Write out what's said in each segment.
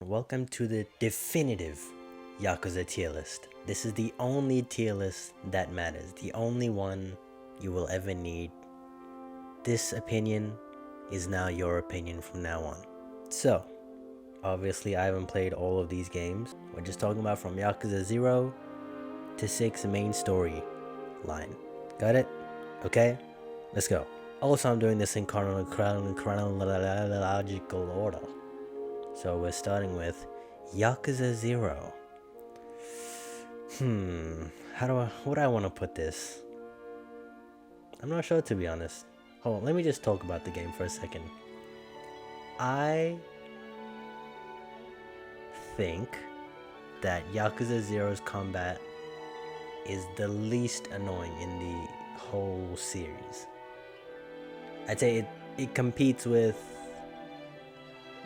welcome to the definitive Yakuza tier list. This is the only tier list that matters, the only one you will ever need. This opinion is now your opinion from now on. So, obviously I haven't played all of these games. We're just talking about from Yakuza 0 to 6 main story line. Got it? Okay? Let's go. Also, I'm doing this in chronological order. So we're starting with Yakuza 0. What do I want to put this? I'm not sure, to be honest. Hold on, let me just talk about the game for a second. I think that Yakuza 0's combat is the least annoying in the whole series. I'd say it competes with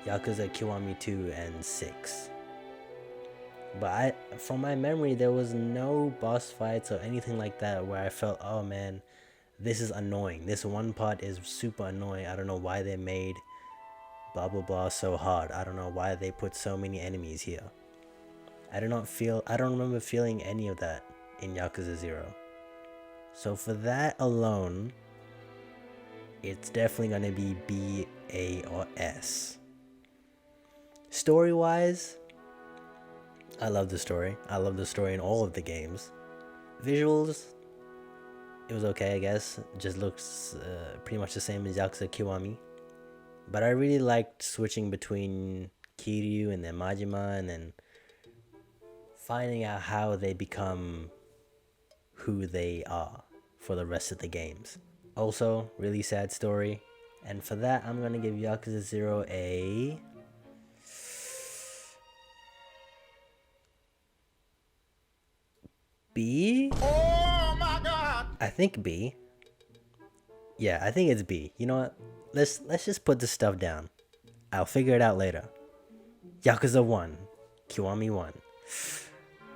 Yakuza Kiwami 2 and 6. But from my memory, there was no boss fights or anything like that where I felt, oh man, this is annoying. This one part is super annoying. I don't know why they made blah blah blah so hard. I don't know why they put so many enemies here. I don't remember feeling any of that in Yakuza 0. So for that alone, it's definitely gonna be B, A, or S. Story-wise, I love the story. I love the story in all of the games. Visuals, it was okay, I guess. It just looks pretty much the same as Yakuza Kiwami. But I really liked switching between Kiryu and then Majima and then finding out how they become who they are for the rest of the games. Also, really sad story. And for that, I'm going to give Yakuza 0 a... B? Oh my god! I think B. Yeah, I think it's B. You know what? Let's just put this stuff down. I'll figure it out later. Yakuza 1. Kiwami 1.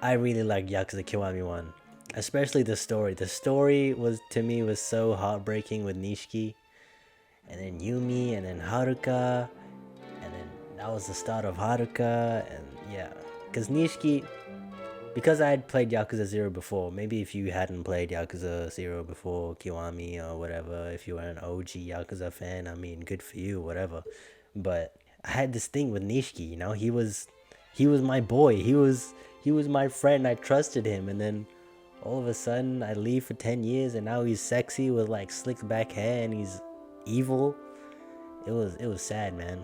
I really liked Yakuza Kiwami 1. Especially the story. The story was, to me, was so heartbreaking with Nishiki. And then Yumi, and then Haruka. And then that was the start of Haruka. And yeah. Because Nishiki... Because I had played Yakuza 0 before, maybe if you hadn't played Yakuza 0 before, Kiwami or whatever, if you were an OG Yakuza fan, I mean, good for you, whatever. But I had this thing with Nishiki, you know, he was my boy, he was my friend, I trusted him, and then all of a sudden I leave for 10 years and now he's sexy with like slicked back hair and he's evil. It was sad, man.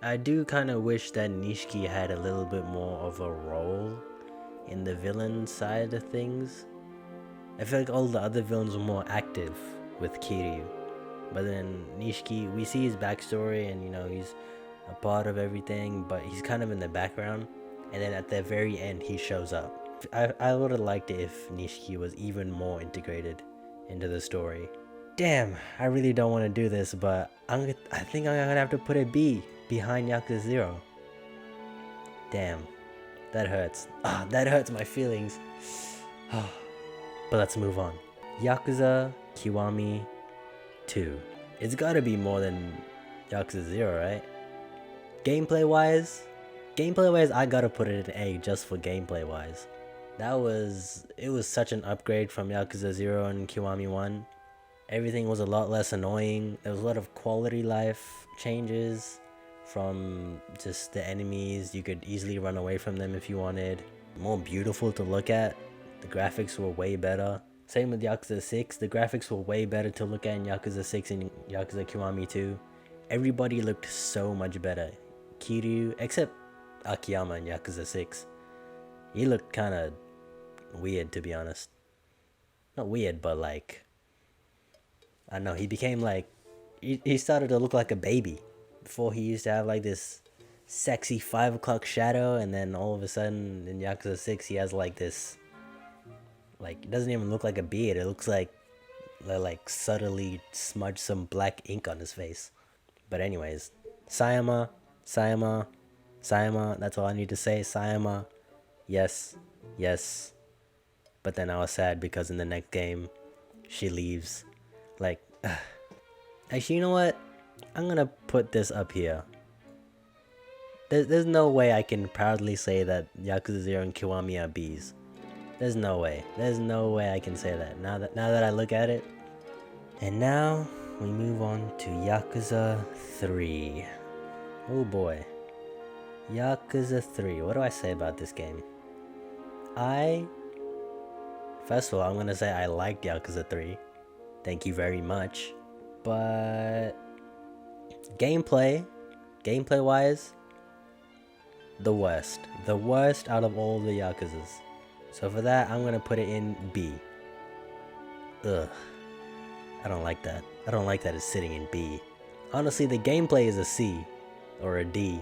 I do kind of wish that Nishiki had a little bit more of a role in the villain side of things. I feel like all the other villains were more active with Kiryu. But then Nishiki, we see his backstory and, you know, he's a part of everything, but he's kind of in the background. And then at the very end, he shows up. I would have liked it if Nishiki was even more integrated into the story. Damn, I really don't want to do this, but I think I'm gonna have to put a B behind Yakuza 0. Damn. That hurts. That hurts my feelings. But let's move on. Yakuza Kiwami 2. It's gotta be more than Yakuza 0, right? Gameplay-wise, I gotta put it in A just for gameplay-wise. It was such an upgrade from Yakuza 0 and Kiwami 1. Everything was a lot less annoying. There was a lot of quality life changes. From just the enemies, you could easily run away from them if you wanted. More beautiful to look at. The graphics were way better. Same with Yakuza 6. The graphics were way better to look at in Yakuza 6 and Yakuza Kiwami 2. Everybody looked so much better. Kiryu, except Akiyama in Yakuza 6. He looked kind of weird, to be honest. Not weird, but like... I don't know, he became like... He started to look like a baby. Before he used to have like this sexy 5 o'clock shadow, and then all of a sudden in Yakuza 6 he has like this, like, it doesn't even look like a beard, it looks like subtly smudged some black ink on his face. But anyways, Sayama, that's all I need to say. Sayama, yes. But then I was sad because in the next game she leaves. Like, actually, you know what? I'm gonna put this up here. There's no way I can proudly say that Yakuza 0 and Kiwami are Bs. There's no way. There's no way I can say that. Now that I look at it. And now we move on to Yakuza 3. Oh boy. Yakuza 3. What do I say about this game? First of all, I'm gonna say I liked Yakuza 3. Thank you very much. But gameplay wise, the worst. The worst out of all the Yakuzas. So for that, I'm gonna put it in B. Ugh. I don't like that. I don't like that it's sitting in B. Honestly, the gameplay is a C or a D.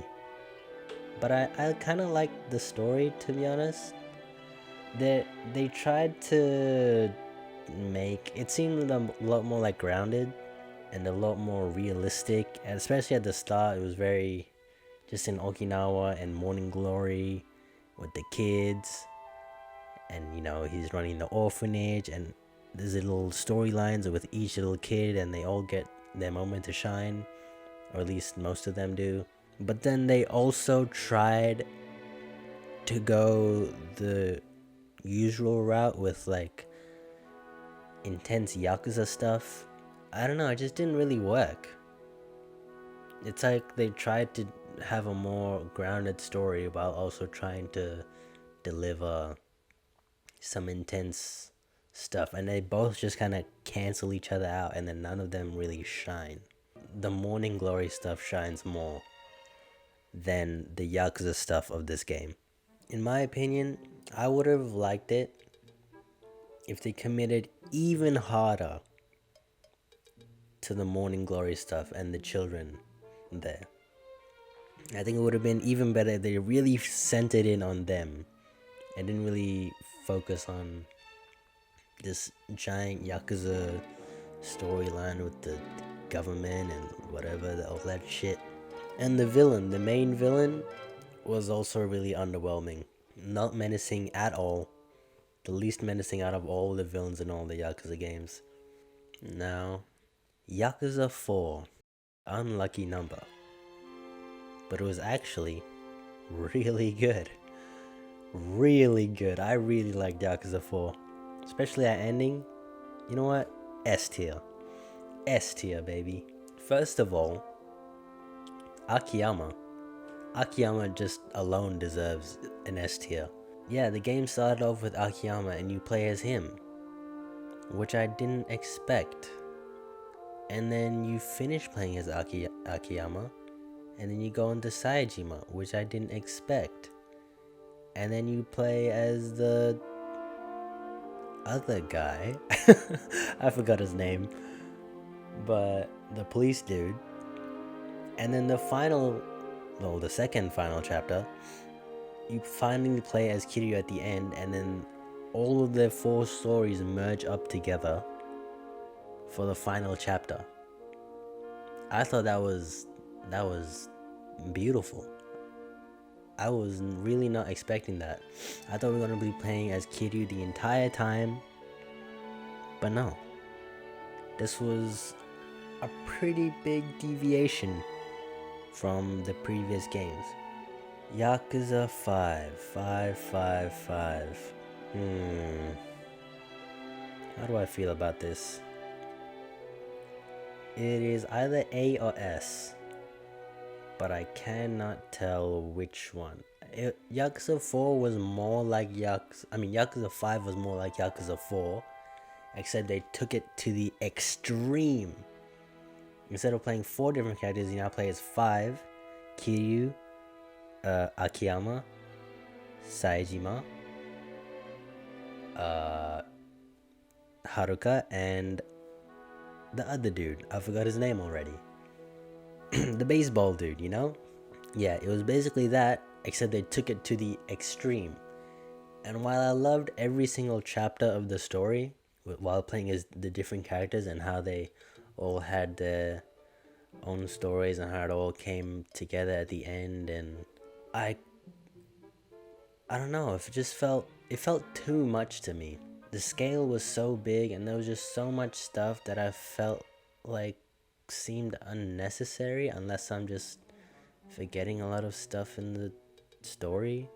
But I kind of like the story, to be honest. They tried to make it seemed a lot more like grounded and a lot more realistic, and especially at the start it was very just in Okinawa and Morning Glory with the kids, and he's running the orphanage, and there's little storylines with each little kid and they all get their moment to shine, or at least most of them do. But then they also tried to go the usual route with like intense Yakuza stuff. I don't know, it just didn't really work. It's like they tried to have a more grounded story while also trying to deliver some intense stuff, and they both just kind of cancel each other out, and then none of them really shine. The Morning Glory stuff shines more than the Yakuza stuff of this game. In my opinion, I would have liked it if they committed even harder to the Morning Glory stuff and the children there. I think it would have been even better if they really centered in on them and didn't really focus on this giant Yakuza storyline with the government and whatever, all that shit. And the main villain, was also really underwhelming. Not menacing at all. The least menacing out of all the villains in all the Yakuza games. Now, Yakuza 4. Unlucky number. But it was actually really good. Really good. I really liked Yakuza 4. Especially that ending. You know what? S tier. S tier, baby. First of all, Akiyama just alone deserves an S tier. Yeah, the game started off with Akiyama and you play as him, which I didn't expect. And then you finish playing as Akiyama, and then you go into Saejima, which I didn't expect. And then you play as the other guy. I forgot his name. But the police dude. And then the second final chapter, you finally play as Kiryu at the end, and then all of their 4 stories merge up together for the final chapter. I thought that was beautiful. I was really not expecting that. I thought we were going to be playing as Kiryu the entire time, but no. This was a pretty big deviation from the previous games. Yakuza 5. How do I feel about this? It is either A or S, but I cannot tell which one. Yakuza 4 was more like Yakuza 5 was more like Yakuza 4, except they took it to the extreme. Instead of playing 4 different characters, you now play as 5. Kiryu, Akiyama, Saejima, Haruka, and the other dude. I forgot his name already. The baseball dude, Yeah, it was basically that, except they took it to the extreme. And while I loved every single chapter of the story, while playing as the different characters and how they all had their own stories and how it all came together at the end, and I don't know, it felt too much to me. The scale was so big and there was just so much stuff that I felt like seemed unnecessary, unless I'm just forgetting a lot of stuff in the story.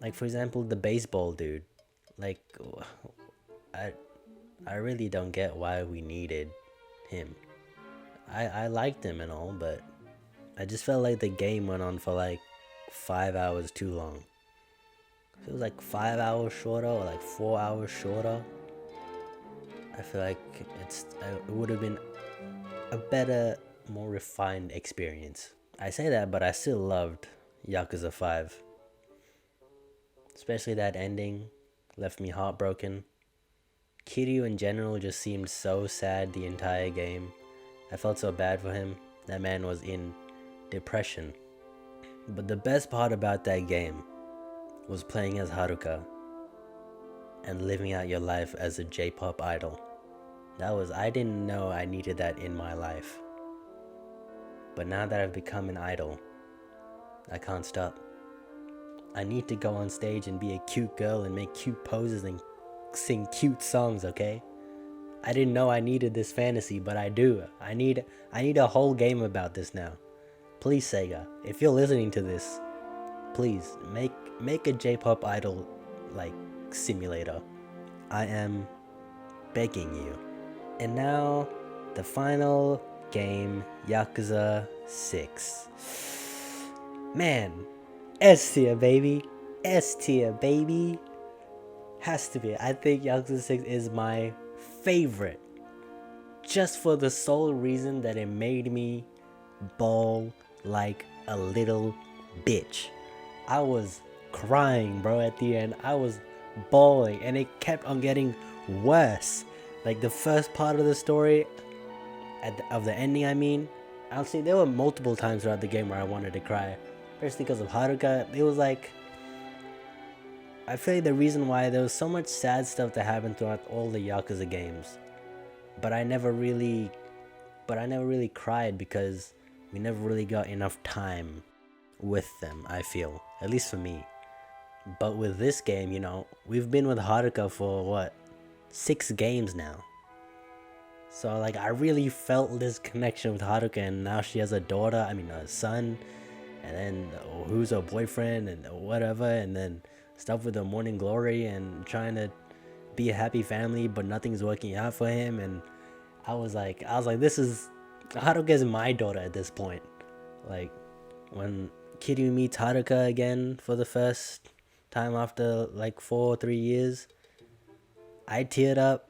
Like for example, the baseball dude. Like I I really don't get why we needed him. I liked him and all, but I just felt like the game went on for like 5 hours too long. If it was like 5 hours shorter or like 4 hours shorter, I feel like it would have been a better, more refined experience. I say that, but I still loved Yakuza 5. Especially that ending left me heartbroken. Kiryu in general just seemed so sad the entire game. I felt so bad for him. That man was in depression. But the best part about that game was playing as Haruka and living out your life as a J-pop idol. I didn't know I needed that in my life. But now that I've become an idol, I can't stop. I need to go on stage and be a cute girl and make cute poses and sing cute songs, okay? I didn't know I needed this fantasy, but I do. I need a whole game about this now. Please, Sega, if you're listening to this, please make a J-pop idol like simulator. I am begging you. And now the final game, Yakuza 6. Man, S tier, baby. S tier, baby. Has to be. I think Yakuza 6 is my favorite. Just for the sole reason that it made me bawl like a little bitch. I was crying, bro, at the end. I was bawling, and it kept on getting worse. Like the first part of the story, of the ending, I mean. I'll say there were multiple times throughout the game where I wanted to cry. Especially because of Haruka. It was like, I feel like the reason why there was so much sad stuff that happened throughout all the Yakuza games. But I never really cried because we never really got enough time with them, I feel. At least for me. But with this game, we've been with Haruka for what? 6 games now. So like I really felt this connection with Haruka, and now she has a son, and then who's her boyfriend and whatever, and then stuff with the Morning Glory and trying to be a happy family, but nothing's working out for him. And I was like, this is Haruka's my daughter at this point. Like when Kiryu meets Haruka again for the first time after like 3 years, I teared up.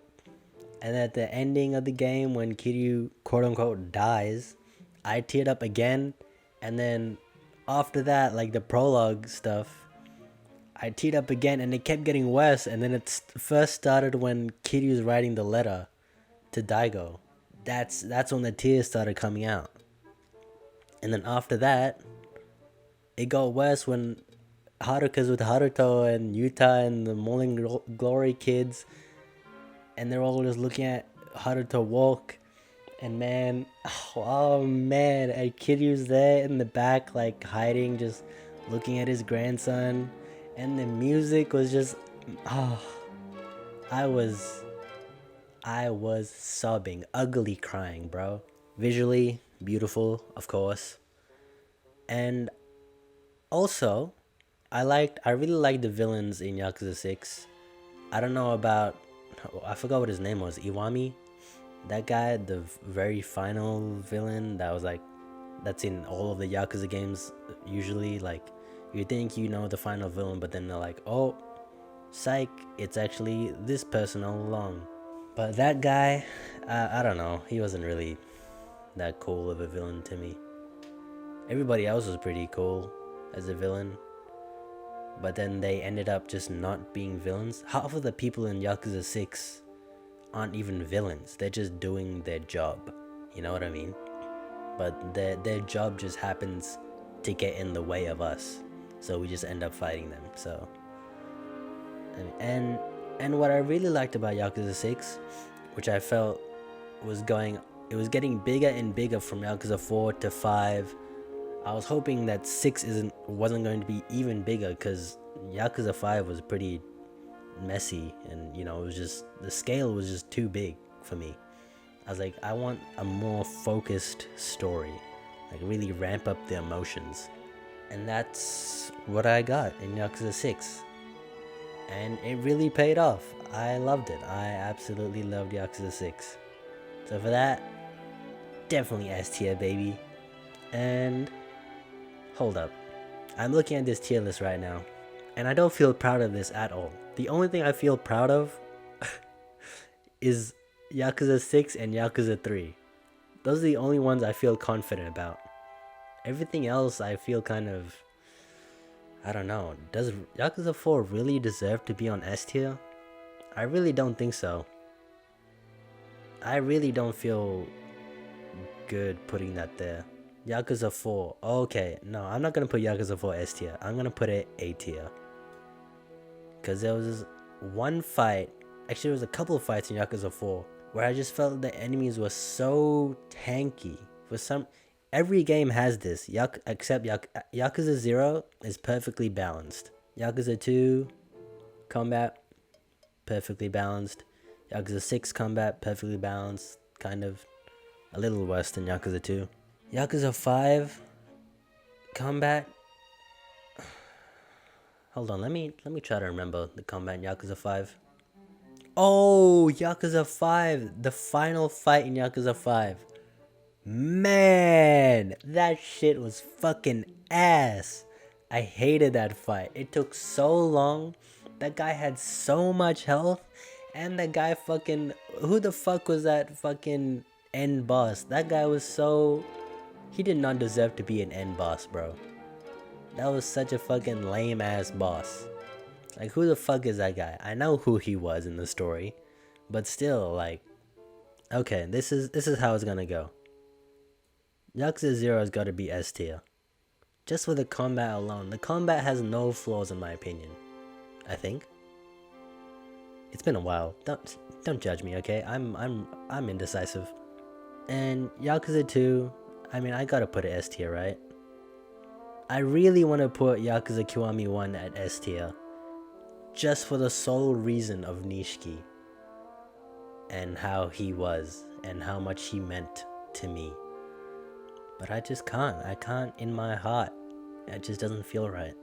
And at the ending of the game, when Kiryu quote unquote dies, I teared up again. And then after that, like the prologue stuff, I teared up again, and it kept getting worse. And then it first started when Kiryu's writing the letter to Daigo. That's when the tears started coming out. And then after that, it got worse when Haruka's with Haruto and Yuta and the Morning Glory kids, and they're all just looking at Haruto walk. And man, and Kiryu's there in the back, like hiding, just looking at his grandson. And the music was just, I was sobbing, ugly crying, bro. Visually beautiful, of course. And also, I really liked the villains in Yakuza 6. I don't know about, I forgot what his name was, Iwami? That guy, the very final villain that's in all of the Yakuza games usually. Like, you think you know the final villain, but then they're like, oh, psych, it's actually this person all along. But that guy, I don't know, he wasn't really that cool of a villain to me. Everybody else was pretty cool as a villain, but then they ended up just not being villains. Half of the people in Yakuza 6 aren't even villains. They're just doing their job. You know what I mean? But their job just happens to get in the way of us. So we just end up fighting them. So and what I really liked about Yakuza 6, which I felt was getting bigger and bigger from Yakuza 4 to 5. I was hoping that 6 wasn't going to be even bigger, because Yakuza 5 was pretty messy, and it was just, the scale was just too big for me. I was like, I want a more focused story. like really ramp up the emotions. And that's what I got in Yakuza 6. And it really paid off. I loved it. I absolutely loved Yakuza 6. So for that, definitely S tier, baby. And hold up. I'm looking at this tier list right now, and I don't feel proud of this at all. The only thing I feel proud of is Yakuza 6 and Yakuza 3. Those are the only ones I feel confident about. Everything else I feel kind of, I don't know. Does Yakuza 4 really deserve to be on S tier? I really don't think so. I really don't feel good putting that there. Yakuza 4. Okay, no, I'm not gonna put Yakuza 4 S tier. I'm gonna put it A tier. Because there was this one fight, actually, there was a couple of fights in Yakuza 4 where I just felt the enemies were so tanky. Every game has this, except Yakuza 0 is perfectly balanced. Yakuza 2 combat, perfectly balanced. Yakuza 6 combat, perfectly balanced. Kind of a little worse than Yakuza 2. Yakuza 5 combat. Hold on, let me try to remember the combat in Yakuza 5. Oh, Yakuza 5, the final fight in Yakuza 5. Man, that shit was fucking ass. I hated that fight. It took so long. That guy had so much health. And that guy fucking... Who the fuck was that fucking end boss? That guy was so... He did not deserve to be an end boss, bro. That was such a fucking lame ass boss. Like, who the fuck is that guy? I know who he was in the story. But still, like... Okay, this is how it's gonna go. Yakuza 0 has got to be S tier. Just for the combat alone. The combat has no flaws in my opinion. I think. It's been a while. Don't judge me, okay? I'm indecisive. And Yakuza 2, I mean, I gotta put it S tier, right? I really want to put Yakuza Kiwami 1 at S tier. Just for the sole reason of Nishiki. And how he was. And how much he meant to me. But I just can't. I can't in my heart. It just doesn't feel right.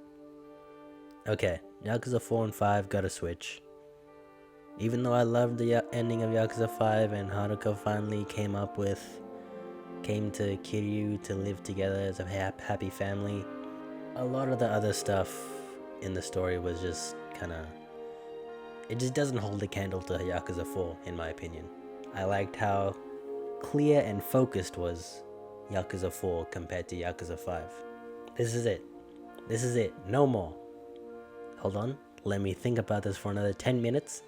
Okay, Yakuza 4 and 5 gotta switch. Even though I loved the ending of Yakuza 5 and Haruka finally came to Kiryu to live together as a happy family, a lot of the other stuff in the story was just kinda... It just doesn't hold a candle to Yakuza 4, in my opinion. I liked how clear and focused was Yakuza 4 compared to Yakuza 5. This is it. This is it. No more. Hold on. Let me think about this for another 10 minutes,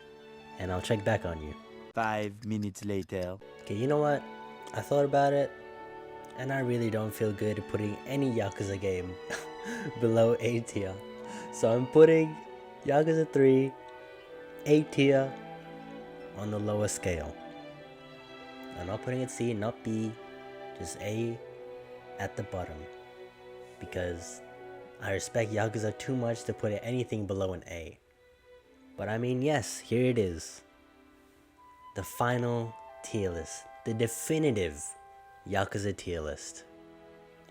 and I'll check back on you. 5 minutes later. Okay, you know what? I thought about it, and I really don't feel good putting any Yakuza game below A tier. So I'm putting Yakuza 3 A tier on the lower scale. I'm not putting it C, not B. Just A at the bottom, because I respect Yakuza too much to put anything below an A. But I mean, yes, here it is. The final tier list. The definitive Yakuza tier list.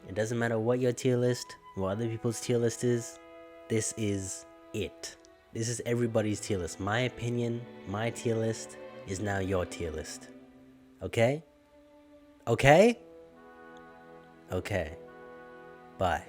It doesn't matter what your tier list, what other people's tier list is. This is it. This is everybody's tier list. My opinion, my tier list is now your tier list. Okay? Okay? Okay. Bye.